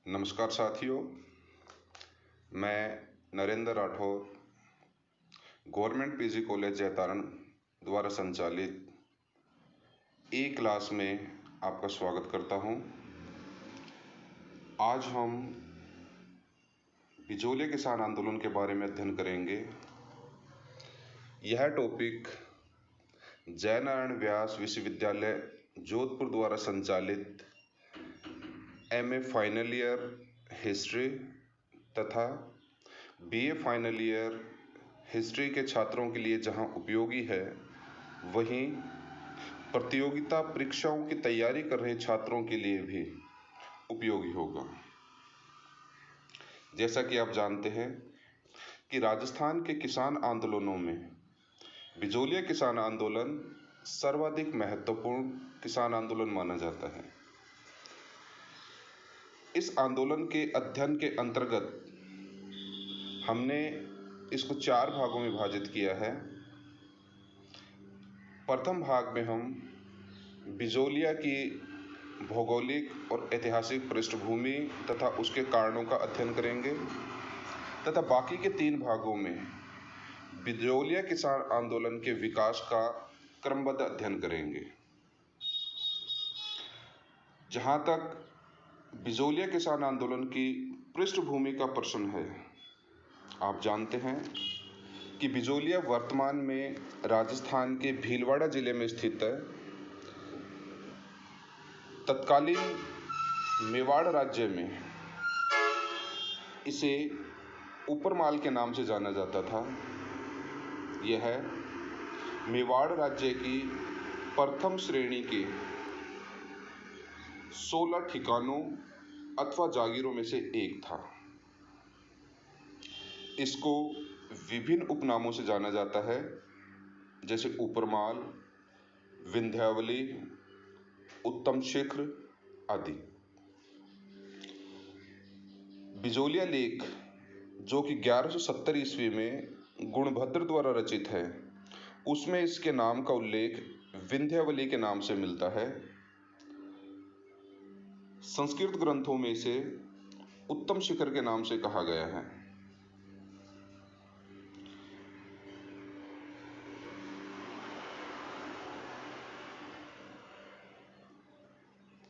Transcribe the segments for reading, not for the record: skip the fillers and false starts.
नमस्कार साथियों, मैं Narendra Rathore government PG college Jaitaran द्वारा संचालित ई क्लास में आपका स्वागत करता हूं। आज हम बिजोलिया किसान आंदोलन के बारे में अध्ययन करेंगे। यह टॉपिक जयनारायण व्यास विश्वविद्यालय जोधपुर द्वारा संचालित एमए फाइनल ईयर हिस्ट्री तथा बीए फाइनल ईयर हिस्ट्री के छात्रों के लिए जहां उपयोगी है, वहीं प्रतियोगिता परीक्षाओं की तैयारी कर रहे छात्रों के लिए भी उपयोगी होगा। जैसा कि आप जानते हैं कि राजस्थान के किसान आंदोलनों में बिजोलिया किसान आंदोलन सर्वाधिक महत्वपूर्ण किसान आंदोलन माना जाता है। इस आंदोलन के अध्ययन के अंतर्गत हमने इसको 4 भागों में विभाजित किया है। प्रथम भाग में हम बिजोलिया की भौगोलिक और ऐतिहासिक पृष्ठभूमि तथा उसके कारणों का अध्ययन करेंगे तथा बाकी के 3 भागों में बिजोलिया किसान आंदोलन के विकास का क्रमबद्ध अध्ययन करेंगे। जहां तक बिजोलिया किसान आंदोलन की पृष्ठभूमि का प्रश्न है, आप जानते हैं कि बिजोलिया वर्तमान में राजस्थान के भीलवाड़ा जिले में स्थित है। तत्कालीन मेवाड़ राज्य में इसे ऊपरमाल के नाम से जाना जाता था। यह मेवाड़ राज्य की प्रथम श्रेणी के 16 ठिकानों अथवा जागीरों में से एक था। इसको विभिन्न उपनामों से जाना जाता है, जैसे ऊपरमाल, विंध्यावली, उत्तम शिखर आदि। बिजोलिया लेख, जो कि 1170 ईस्वी में गुणभद्र द्वारा रचित है, उसमें इसके नाम का उल्लेख विंध्यावली के नाम से मिलता है। संस्कृत ग्रंथों में इसे उत्तम शिखर के नाम से कहा गया है।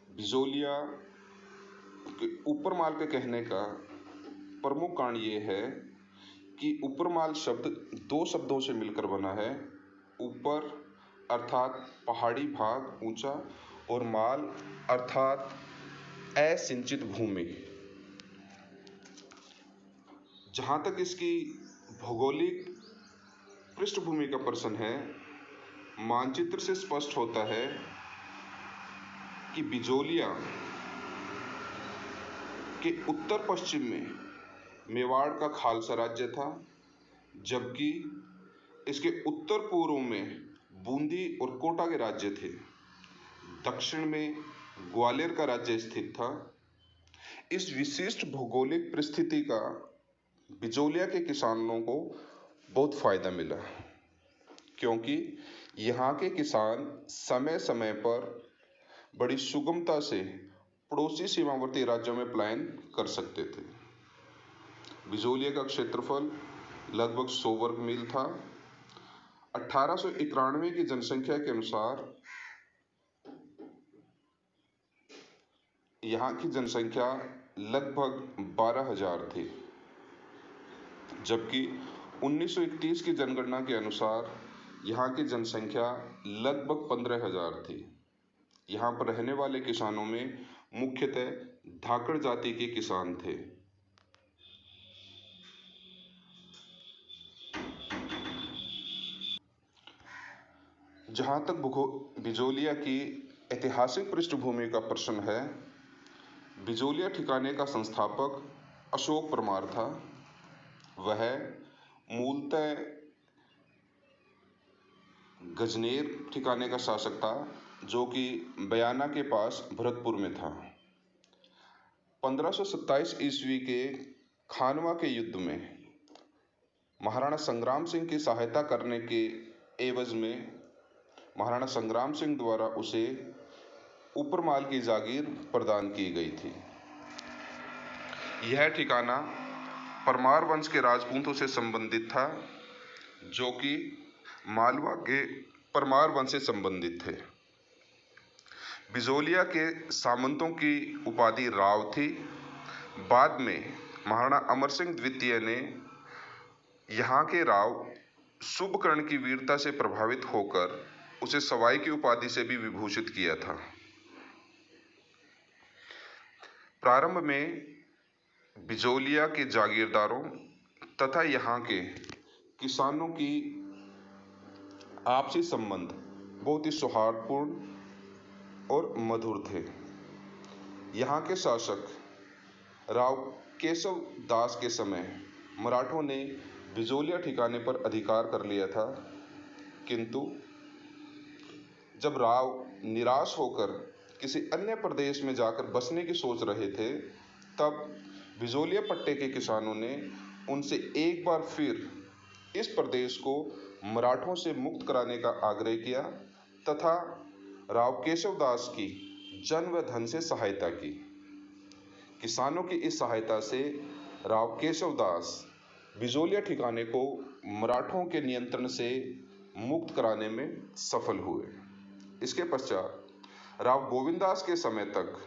बिजोलिया के ऊपरमाल के कहने का प्रमुख कारण ये है कि ऊपरमाल शब्द 2 शब्दों से मिलकर बना है। ऊपर अर्थात पहाड़ी भाग ऊंचा और माल अर्थात असिंचित भूमि। जहां तक इसकी भौगोलिक पृष्ठभूमि का प्रश्न है, मानचित्र से स्पष्ट होता है कि बिजोलिया के उत्तर पश्चिम में मेवाड़ का खालसा राज्य था, जबकि इसके उत्तर पूर्व में बूंदी और कोटा के राज्य थे। दक्षिण में ग्वालियर का राज्य स्थित था। इस विशिष्ट भौगोलिक परिस्थिति का बिजोलिया के किसानों को बहुत फायदा मिला, क्योंकि यहाँ के किसान समय समय पर बड़ी सुगमता से पड़ोसी सीमावर्ती राज्यों में पलायन कर सकते थे। बिजोलिया का क्षेत्रफल लगभग 100 वर्ग मील था। 1891 की जनसंख्या के अनुसार यहाँ की जनसंख्या लगभग 12,000 थी, जबकि 1931 की जनगणना के अनुसार यहाँ की जनसंख्या लगभग 15,000 थी। यहाँ पर रहने वाले किसानों में मुख्यतः धाकड़ जाति के किसान थे। जहाँ तक बिजोलिया की ऐतिहासिक पृष्ठभूमि का प्रश्न है, बिजोलिया ठिकाने का संस्थापक अशोक परमार था। वह मूलतः गजनेर ठिकाने का शासक था, जो कि बयाना के पास भरतपुर में था। 1527 ईस्वी के खानवा के युद्ध में महाराणा संग्राम सिंह की सहायता करने के एवज में महाराणा संग्राम सिंह द्वारा उसे ऊपरमाल की जागीर प्रदान की गई थी। यह ठिकाना परमार वंश के राजपूतों से संबंधित था, जो कि मालवा के परमार वंश से संबंधित थे। बिजोलिया के सामंतों की उपाधि राव थी। बाद में महाराणा अमर सिंह द्वितीय ने यहाँ के राव शुभकर्ण की वीरता से प्रभावित होकर उसे सवाई की उपाधि से भी विभूषित किया था। प्रारंभ में बिजोलिया के जागीरदारों तथा यहाँ के किसानों की आपसी संबंध बहुत ही सौहार्दपूर्ण और मधुर थे। यहाँ के शासक राव केशव दास के समय मराठों ने बिजोलिया ठिकाने पर अधिकार कर लिया था, किंतु जब राव निराश होकर किसी अन्य प्रदेश में जाकर बसने की सोच रहे थे, तब बिजोलिया पट्टे के किसानों ने उनसे एक बार फिर इस प्रदेश को मराठों से मुक्त कराने का आग्रह किया तथा राव केशव दास की जन व धन से सहायता की। किसानों की इस सहायता से राव केशव दास बिजोलिया ठिकाने को मराठों के नियंत्रण से मुक्त कराने में सफल हुए। इसके पश्चात राव गोविंदास के समय तक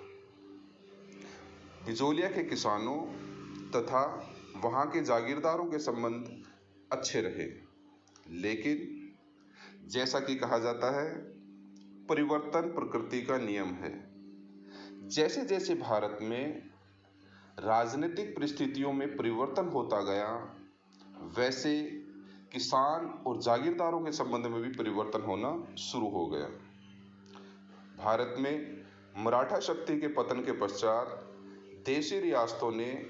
बिजोलिया के किसानों तथा वहाँ के जागीरदारों के संबंध अच्छे रहे, लेकिन जैसा कि कहा जाता है, परिवर्तन प्रकृति का नियम है। जैसे जैसे भारत में राजनीतिक परिस्थितियों में परिवर्तन होता गया, वैसे किसान और जागीरदारों के संबंध में भी परिवर्तन होना शुरू हो गया। भारत में मराठा शक्ति के पतन के पश्चात देशी रियासतों ने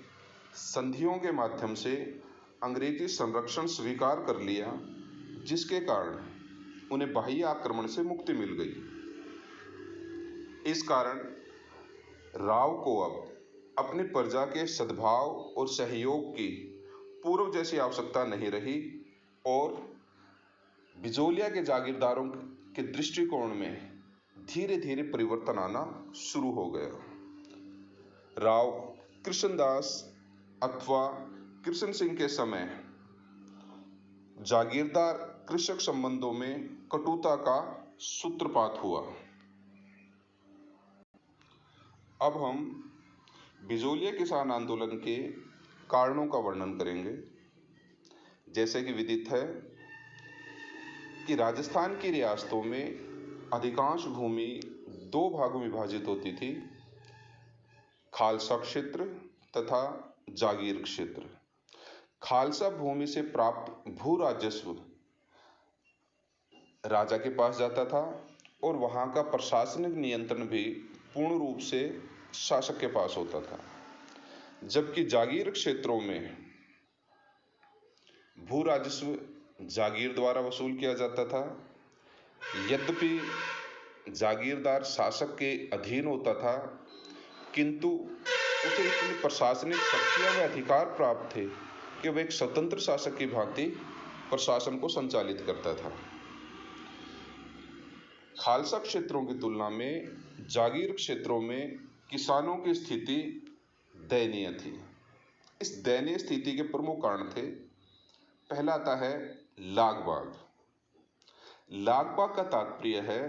संधियों के माध्यम से अंग्रेजी संरक्षण स्वीकार कर लिया, जिसके कारण उन्हें बाह्य आक्रमण से मुक्ति मिल गई। इस कारण राव को अब अपनी प्रजा के सद्भाव और सहयोग की पूर्व जैसी आवश्यकता नहीं रही और बिजोलिया के जागीरदारों के दृष्टिकोण में धीरे धीरे परिवर्तन आना शुरू हो गया। राव कृष्णदास अथवा कृष्ण सिंह के समय जागीरदार कृषक संबंधों में कटुता का सूत्रपात हुआ। अब हम बिजोलिया किसान आंदोलन के कारणों का वर्णन करेंगे। जैसे कि विदित है कि राजस्थान की रियासतों में अधिकांश भूमि दो भागों में विभाजित होती थी, खालसा क्षेत्र तथा जागीर क्षेत्र। खालसा भूमि से प्राप्त भू राजस्व राजा के पास जाता था और वहाँ का प्रशासनिक नियंत्रण भी पूर्ण रूप से शासक के पास होता था, जबकि जागीर क्षेत्रों में भू राजस्व जागीर द्वारा वसूल किया जाता था। यद्यपि जागीरदार शासक के अधीन होता था, किंतु उसे इतनी प्रशासनिक शक्तियां व अधिकार प्राप्त थे कि वह एक स्वतंत्र शासक की भांति प्रशासन को संचालित करता था। खालसा क्षेत्रों की तुलना में जागीर क्षेत्रों में किसानों की स्थिति दयनीय थी। इस दयनीय स्थिति के प्रमुख कारण थे, पहला आता है लागबाग। लागबाग का तात्पर्य है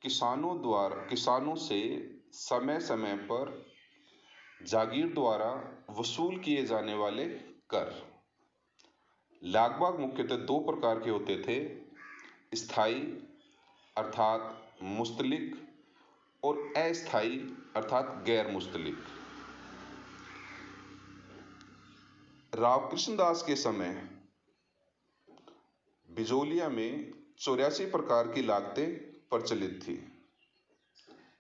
किसानों से समय समय पर जागीर द्वारा वसूल किए जाने वाले कर। लागबाग मुख्यतः दो प्रकार के होते थे, स्थायी अर्थात मुस्तलिक और अस्थायी अर्थात गैर मुस्तलिक। राव कृष्णदास के समय बिजोलिया में 84 प्रकार की लागतें प्रचलित थी।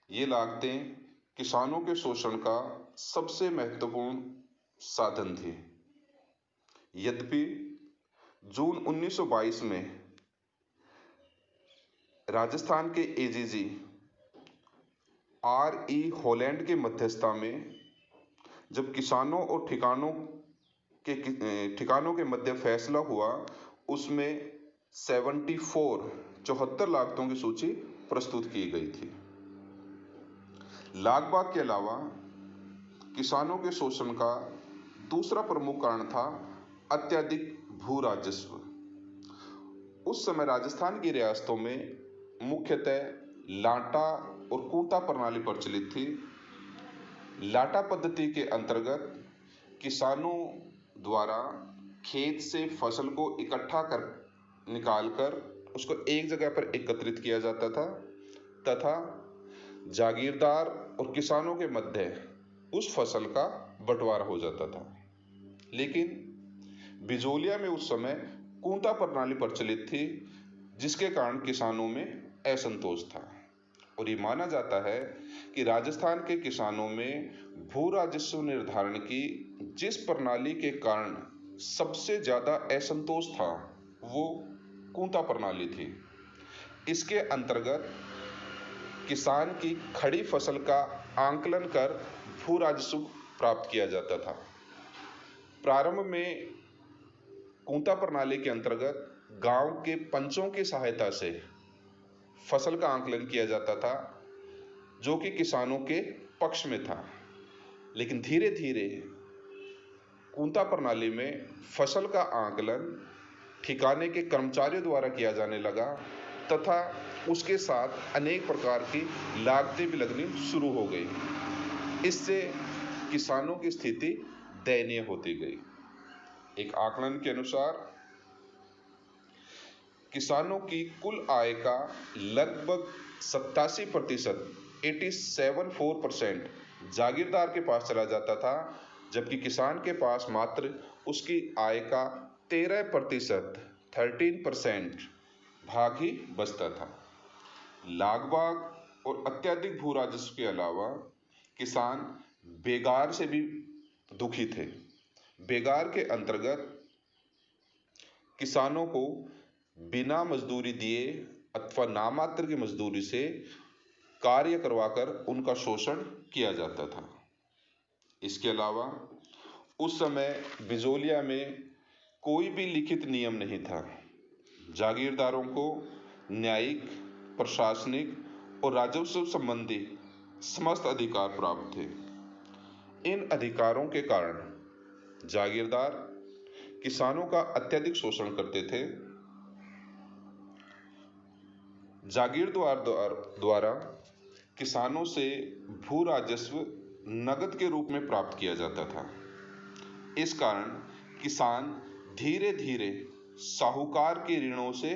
ये लागतें किसानों के शोषण का सबसे महत्वपूर्ण साधन थी। यद्यपि जून 1922 में राजस्थान के एजीजी R.E. हॉलैंड के मध्यस्थता में जब किसानों और ठिकानों के मध्य फैसला हुआ, उसमें 74 लागतों की सूची प्रस्तुत की गई थी। लागबाग के अलावा किसानों के शोषण का दूसरा प्रमुख कारण था अत्यधिक भू राजस्व। उस समय राजस्थान की रियासतों में मुख्यतः लाटा और कूटा प्रणाली प्रचलित थी। लाटा पद्धति के अंतर्गत किसानों द्वारा खेत से फसल को इकट्ठा कर निकालकर उसको एक जगह पर एकत्रित किया जाता था तथा जागीरदार और किसानों के मध्य उस फसल का बंटवारा हो जाता था। लेकिन बिजोलिया में उस समय कूटा प्रणाली प्रचलित थी, जिसके कारण किसानों में असंतोष था और ये माना जाता है कि राजस्थान के किसानों में भू राजस्व निर्धारण की जिस प्रणाली के कारण सबसे ज्यादा असंतोष था वो कूटा प्रणाली थी। इसके अंतर्गत किसान की खड़ी फसल का आंकलन कर भू राजस्व प्राप्त किया जाता था। प्रारंभ में कूटा प्रणाली के अंतर्गत गांव के पंचों की सहायता से फसल का आंकलन किया जाता था, जो कि किसानों के पक्ष में था। लेकिन धीरे धीरे कूटा प्रणाली में फसल का आंकलन ठिकाने के कर्मचारियों द्वारा किया जाने लगा तथा उसके साथ अनेक प्रकार की लागतें भी लगनी शुरू हो गई। इससे किसानों की स्थिति दयनीय होती गई। एक आकलन के अनुसार किसानों की कुल आय का लगभग 87% 87.4% जागीरदार के पास चला जाता था, जबकि किसान के पास मात्र उसकी आय का 13% 13% भाग ही बचता था। लागबाग और अत्यधिक भू राजस्व के अलावा किसान बेगार से भी दुखी थे। बेगार के अंतर्गत किसानों को बिना मजदूरी दिए अथवा नामात्र की मजदूरी से कार्य करवाकर उनका शोषण किया जाता था। इसके अलावा उस समय बिजोलिया में कोई भी लिखित नियम नहीं था। जागीरदारों को न्यायिक, प्रशासनिक और राजस्व संबंधी समस्त अधिकार प्राप्त थे। इन अधिकारों के कारण जागीरदार किसानों का अत्यधिक शोषण करते थे। जागीरदार द्वारा किसानों से भू राजस्व नकद के रूप में प्राप्त किया जाता था। इस कारण किसान धीरे धीरे साहूकार के ऋणों से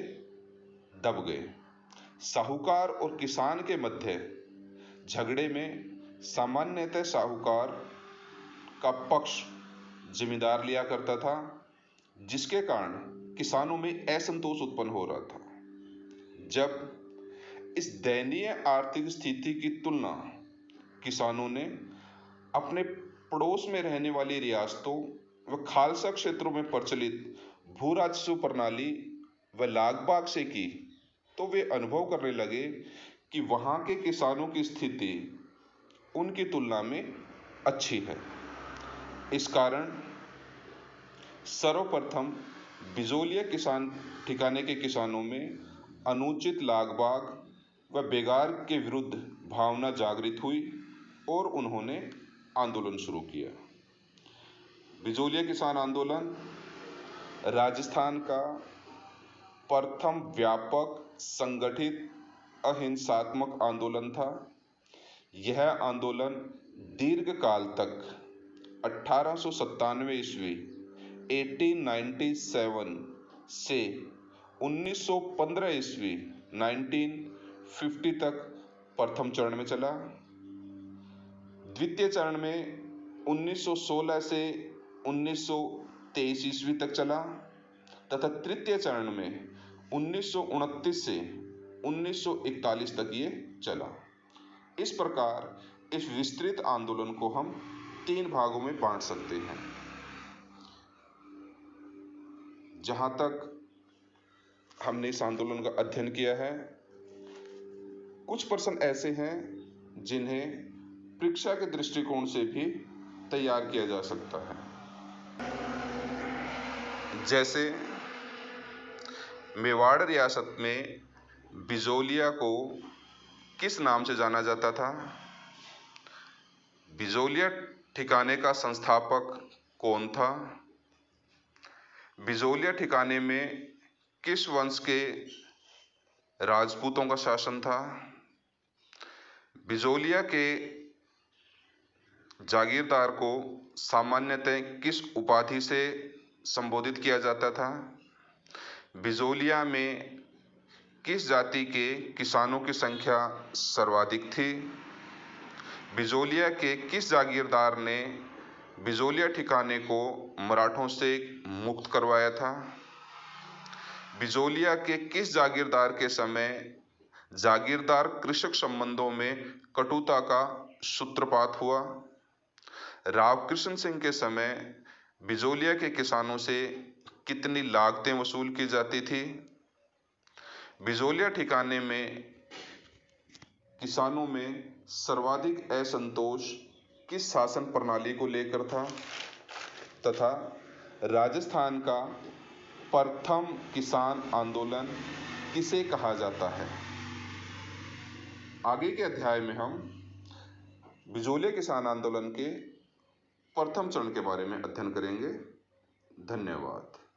दब गए। साहूकार और किसान के मध्य झगड़े में सामान्यतः साहूकार का पक्ष जिम्मेदार लिया करता था, जिसके कारण किसानों में असंतोष उत्पन्न हो रहा था। जब इस दयनीय आर्थिक स्थिति की तुलना किसानों ने अपने पड़ोस में रहने वाली रियासतों व खालसा क्षेत्रों में प्रचलित भू राजस्व प्रणाली व लागबाग से की, तो वे अनुभव करने लगे कि वहां के किसानों की स्थिति उनकी तुलना में अच्छी है। इस कारण सर्वप्रथम बिजोलिया किसान ठिकाने के किसानों में अनुचित लागबाग व बेगार के विरुद्ध भावना जागृत हुई और उन्होंने आंदोलन शुरू किया। बिजोलिया किसान आंदोलन राजस्थान का प्रथम व्यापक संगठित अहिंसात्मक आंदोलन था। यह आंदोलन दीर्घ काल तक 1897 ईस्वी 1897 से 1915 ईस्वी 1950 तक प्रथम चरण में चला। द्वितीय चरण में 1916 से 1923 ईस्वी तक चला तथा तृतीय चरण में 1929 से 1941 तक ये चला। इस प्रकार इस विस्तृत आंदोलन को हम 3 भागों में बांट सकते हैं। जहां तक हमने इस आंदोलन का अध्ययन किया है, कुछ प्रश्न ऐसे हैं जिन्हें परीक्षा के दृष्टिकोण से भी तैयार किया जा सकता है। जैसे मेवाड़ रियासत में बिजोलिया को किस नाम से जाना जाता था? बिजोलिया ठिकाने का संस्थापक कौन था? बिजोलिया ठिकाने में किस वंश के राजपूतों का शासन था? बिजोलिया के जागीरदार को सामान्यतः किस उपाधि से संबोधित किया जाता था? बिजोलिया में किस जाति के किसानों की संख्या सर्वाधिक थी? बिजोलिया के किस जागीरदार ने बिजोलिया ठिकाने को मराठों से मुक्त करवाया था? बिजोलिया के किस जागीरदार के समय जागीरदार कृषक संबंधों में कटुता का सूत्रपात हुआ? रावकृष्ण सिंह के समय बिजोलिया के किसानों से कितनी लागतें वसूल की जाती थी? बिजोलिया ठिकाने में किसानों में सर्वाधिक असंतोष किस शासन प्रणाली को लेकर था? तथा राजस्थान का प्रथम किसान आंदोलन किसे कहा जाता है? आगे के अध्याय में हम बिजोलिया किसान आंदोलन के प्रथम चरण के बारे में अध्ययन करेंगे। धन्यवाद।